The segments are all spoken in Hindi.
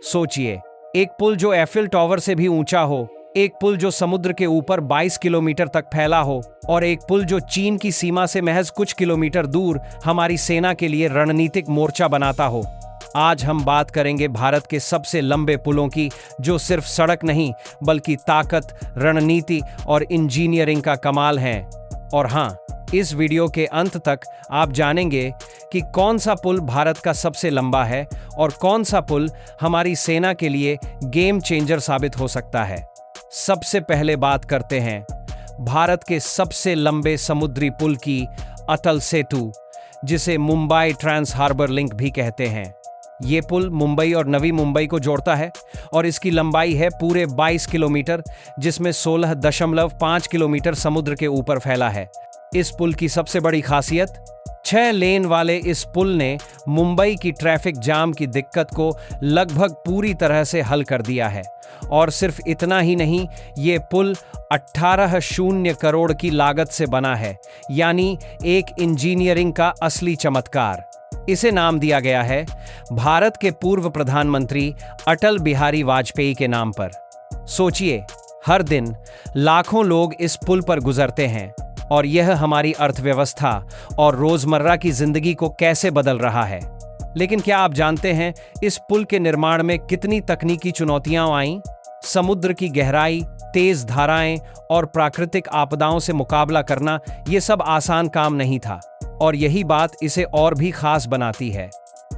सोचिए, एक पुल जो एफिल टावर से भी ऊंचा हो, एक पुल जो समुद्र के ऊपर 22 किलोमीटर तक फैला हो, और एक पुल जो चीन की सीमा से महज कुछ किलोमीटर दूर हमारी सेना के लिए रणनीतिक मोर्चा बनाता हो। आज हम बात करेंगे भारत के सबसे लंबे पुलों की, जो सिर्फ सड़क नहीं बल्कि ताकत, रणनीति और इंजीनियरिंग का कमाल हैं। और हाँ, इस वीडियो के अंत तक आप जानेंगे कि कौन सा पुल भारत का सबसे लंबा है और कौन सा पुल हमारी सेना के लिए गेम चेंजर साबित हो सकता है। सबसे पहले बात करते हैं भारत के सबसे लंबे समुद्री पुल की, अटल सेतु, जिसे मुंबई ट्रांस हार्बर लिंक भी कहते हैं। ये पुल मुंबई और नवी मुंबई को जोड़ता है और इसकी लंबाई है पूरे 22 किलोमीटर, जिसमें 16.5 किलोमीटर समुद्र के ऊपर फैला है। इस पुल की सबसे बड़ी खासियत, 6 लेन वाले इस पुल ने मुंबई की ट्रैफिक जाम की दिक्कत को लगभग पूरी तरह से हल कर दिया है। और सिर्फ इतना ही नहीं, ये पुल 18 करोड़ की लागत से बना है, यानी एक इंजीनियरिंग का असली चमत्कार। इसे नाम दिया गया है भारत के पूर्व प्रधानमंत्री अटल बिहारी वाजपेयी के नाम पर। सोचिए, हर दिन लाखों लोग इस पुल पर गुजरते हैं और यह हमारी अर्थव्यवस्था और रोजमर्रा की जिंदगी को कैसे बदल रहा है। लेकिन क्या आप जानते हैं इस पुल के निर्माण में कितनी तकनीकी चुनौतियां आईं? समुद्र की गहराई, तेज धाराएं और प्राकृतिक आपदाओं से मुकाबला करना, ये सब आसान काम नहीं था, और यही बात इसे और भी खास बनाती है।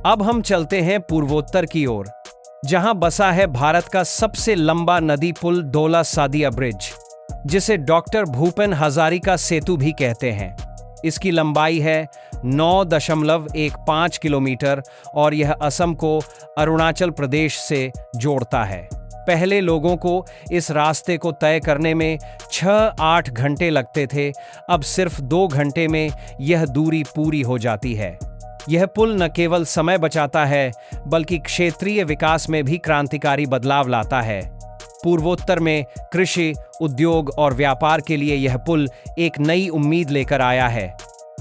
अब हम चलते हैं पूर्वोत्तर की ओर, जहां बसा है भारत का सबसे लंबा नदी पुल, डोला सादिया ब्रिज, जिसे डॉक्टर भूपेन हजारिका सेतु भी कहते हैं। इसकी लंबाई है 9.15 किलोमीटर और यह असम को अरुणाचल प्रदेश से जोड़ता है। पहले लोगों को इस रास्ते को तय करने में 6-8 घंटे लगते थे, अब सिर्फ 2 घंटे में यह दूरी पूरी हो जाती है। यह पुल न केवल समय बचाता है, बल्कि क्षेत्रीय विकास में भी क्रांतिकारी बदलाव लाता है। पूर्वोत्तर में कृषि, उद्योग और व्यापार के लिए यह पुल एक नई उम्मीद लेकर आया है।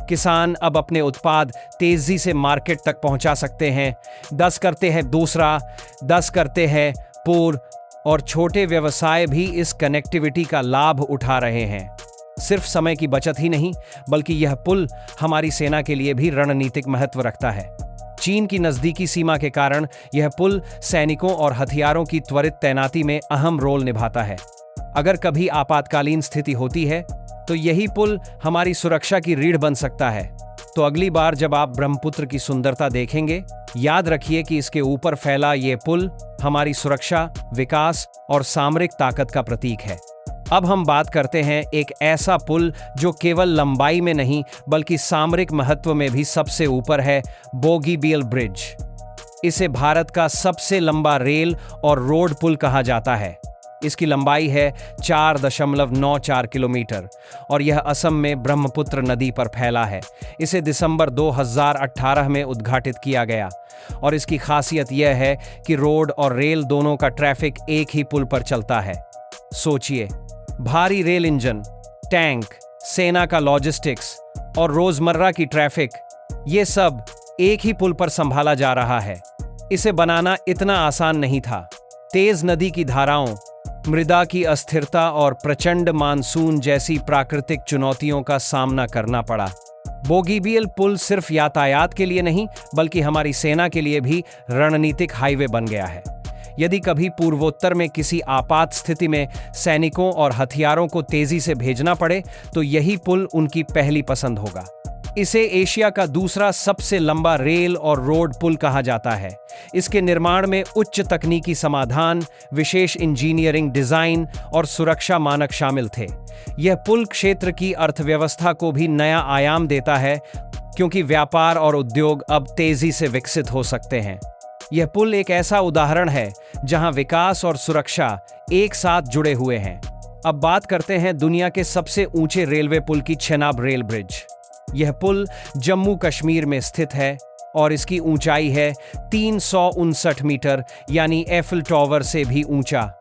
किसान अब अपने उत्पाद तेजी से मार्केट तक पहुंचा सकते हैं। 10 करते हैं दूसरा, 10 करते हैं पूर्व, और छोटे व्यवसाय भी इस कनेक्टिविटी का लाभ उठा रहे हैं। सिर्फ समय की बचत ही नहीं, बल्कि यह पुल हमारी सेना के लिए भी रणनीतिक महत्व रखता है। चीन की नजदीकी सीमा के कारण यह पुल सैनिकों और हथियारों की त्वरित तैनाती में अहम रोल निभाता है। अगर कभी आपातकालीन स्थिति होती है, तो यही पुल हमारी सुरक्षा की रीढ़ बन सकता है। तो अगली बार जब आप ब्रह्मपुत्र की सुंदरता देखेंगे, याद रखिए कि इसके ऊपर फैला ये पुल हमारी सुरक्षा, विकास और सामरिक ताकत का प्रतीक है। अब हम बात करते हैं एक ऐसा पुल जो केवल लंबाई में नहीं बल्कि सामरिक महत्व में भी सबसे ऊपर है, बोगीबील ब्रिज। इसे भारत का सबसे लंबा रेल और रोड पुल कहा जाता है। इसकी लंबाई है 4.94 किलोमीटर और यह असम में ब्रह्मपुत्र नदी पर फैला है। इसे दिसंबर 2018 में उद्घाटित किया गया और इसकी खासियत यह है कि रोड और रेल दोनों का ट्रैफिक एक ही पुल पर चलता है। सोचिए, भारी रेल इंजन, टैंक, सेना का लॉजिस्टिक्स और रोजमर्रा की ट्रैफिक, ये सब एक ही पुल पर संभाला जा रहा है। इसे बनाना इतना आसान नहीं था। तेज नदी की धाराओं, मृदा की अस्थिरता और प्रचंड मानसून जैसी प्राकृतिक चुनौतियों का सामना करना पड़ा। बोगीबील पुल सिर्फ यातायात के लिए नहीं, बल्कि हमारी सेना के लिए भी रणनीतिक हाईवे बन गया है। यदि कभी पूर्वोत्तर में किसी आपात स्थिति में सैनिकों और हथियारों को तेजी से भेजना पड़े, तो यही पुल उनकी पहली पसंद होगा। इसे एशिया का दूसरा सबसे लंबा रेल और रोड पुल कहा जाता है। इसके निर्माण में उच्च तकनीकी समाधान, विशेष इंजीनियरिंग डिजाइन और सुरक्षा मानक शामिल थे। यह पुल क्षेत्र की अर्थव्यवस्था को भी नया आयाम देता है, क्योंकि व्यापार और उद्योग अब तेजी से विकसित हो सकते हैं। यह पुल एक ऐसा उदाहरण है जहां विकास और सुरक्षा एक साथ जुड़े हुए हैं। अब बात करते हैं दुनिया के सबसे ऊंचे रेलवे पुल की, चेनाब रेल ब्रिज। यह पुल जम्मू कश्मीर में स्थित है और इसकी ऊंचाई है 359 मीटर, यानी एफिल टावर से भी ऊंचा।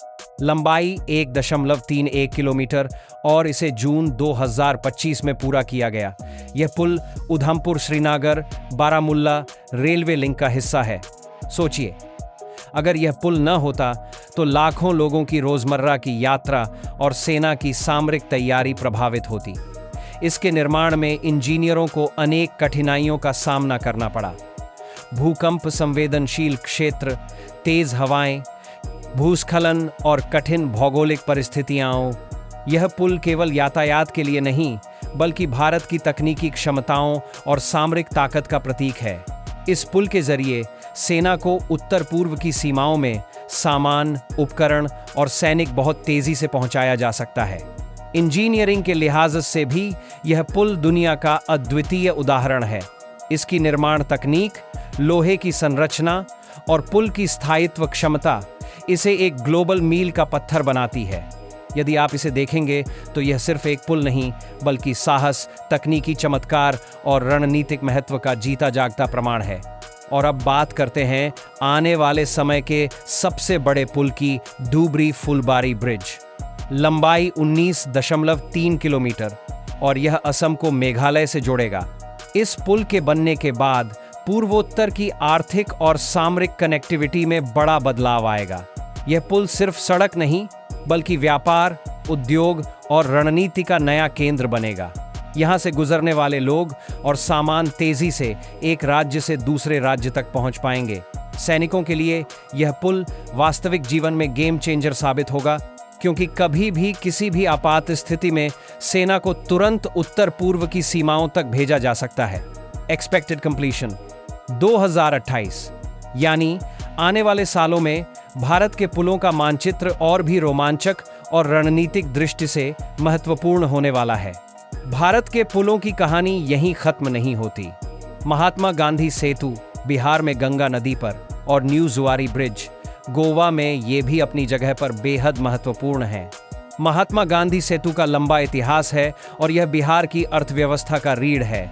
लंबाई 1.31 किलोमीटर और इसे जून 2025 में पूरा किया गया। यह पुल उधमपुर, श्रीनगर, बारामुल्ला रेलवे लिंक का हिस्सा है। सोचिए, अगर यह पुल न होता तो लाखों लोगों की रोजमर्रा की यात्रा और सेना की सामरिक तैयारी प्रभावित होती। इसके निर्माण में इंजीनियरों को अनेक कठिनाइयों का सामना करना पड़ा। भूकंप संवेदनशील क्षेत्र, तेज हवाएं, भूस्खलन और कठिन भौगोलिक परिस्थितियां। यह पुल केवल यातायात के लिए नहीं बल्कि भारत की तकनीकी क्षमताओं और सामरिक ताकत का प्रतीक है। इस पुल के जरिए सेना को उत्तर पूर्व की सीमाओं में सामान, उपकरण और सैनिक बहुत तेजी से पहुंचाया जा सकता है। इंजीनियरिंग के लिहाज से भी यह पुल दुनिया का अद्वितीय उदाहरण है। इसकी निर्माण तकनीक, लोहे की संरचना और पुल की स्थायित्व क्षमता इसे एक ग्लोबल मील का पत्थर बनाती है। यदि आप इसे देखेंगे तो यह सिर्फ एक पुल नहीं बल्कि साहस, तकनीकी चमत्कार और रणनीतिक महत्व का जीता जागता प्रमाण है। और अब बात करते हैं आने वाले समय के सबसे बड़े पुल की, धुबरी फुलबारी ब्रिज। लंबाई 19.3 किलोमीटर और यह असम को मेघालय से जोड़ेगा। इस पुल के बनने के बाद पूर्वोत्तर की आर्थिक और सामरिक कनेक्टिविटी में बड़ा बदलाव आएगा। यह पुल सिर्फ सड़क नहीं बल्कि व्यापार, उद्योग और रणनीति का नया केंद्र बनेगा। यहाँ से गुजरने वाले लोग और सामान तेजी से एक राज्य से दूसरे राज्य तक पहुँच पाएंगे। सैनिकों के लिए यह पुल वास्तविक जीवन में गेम चेंजर साबित होगा, क्योंकि कभी भी किसी भी आपात स्थिति में सेना को तुरंत उत्तर पूर्व की सीमाओं तक भेजा जा सकता है। एक्सपेक्टेड कंप्लीशन 2028, यानी आने वाले सालों में भारत के पुलों का मानचित्र और भी रोमांचक और रणनीतिक दृष्टि से महत्वपूर्ण होने वाला है। भारत के पुलों की कहानी यहीं खत्म नहीं होती। महात्मा गांधी सेतु बिहार में गंगा नदी पर और न्यू जुआरी ब्रिज गोवा में ये भी अपनी जगह पर बेहद महत्वपूर्ण है। महात्मा गांधी सेतु का लंबा इतिहास है और यह बिहार की अर्थव्यवस्था का रीढ़ है।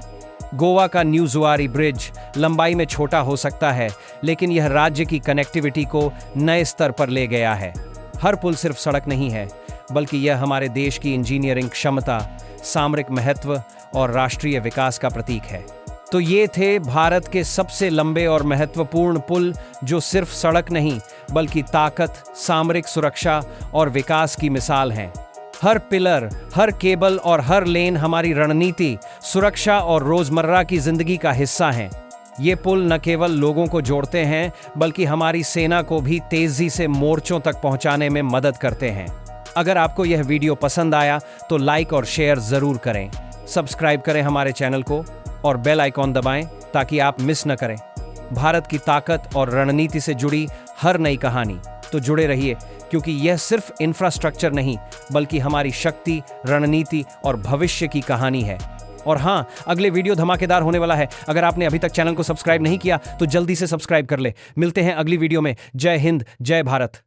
गोवा का न्यू जुआरी ब्रिज लंबाई में छोटा हो सकता है, लेकिन यह राज्य की कनेक्टिविटी को नए स्तर पर ले गया है। हर पुल सिर्फ सड़क नहीं है बल्कि यह हमारे देश की इंजीनियरिंग क्षमता, सामरिक महत्व और राष्ट्रीय विकास का प्रतीक है। तो ये थे भारत के सबसे लंबे और महत्वपूर्ण पुल, जो सिर्फ सड़क नहीं बल्कि ताकत, सामरिक सुरक्षा और विकास की मिसाल हैं। हर पिलर, हर केबल और हर लेन हमारी रणनीति, सुरक्षा और रोजमर्रा की जिंदगी का हिस्सा हैं। ये पुल न केवल लोगों को जोड़ते हैं बल्कि हमारी सेना को भी तेजी से मोर्चों तक पहुंचाने में मदद करते हैं। अगर आपको यह वीडियो पसंद आया तो लाइक और शेयर जरूर करें। सब्सक्राइब करें हमारे चैनल को और बेल आइकॉन दबाएं ताकि आप मिस न करें भारत की ताकत और रणनीति से जुड़ी हर नई कहानी। तो जुड़े रहिए, क्योंकि यह सिर्फ इंफ्रास्ट्रक्चर नहीं बल्कि हमारी शक्ति, रणनीति और भविष्य की कहानी है। और हाँ, अगले वीडियो धमाकेदार होने वाला है। अगर आपने अभी तक चैनल को सब्सक्राइब नहीं किया तो जल्दी से सब्सक्राइब कर ले। मिलते हैं अगली वीडियो में। जय हिंद, जय भारत।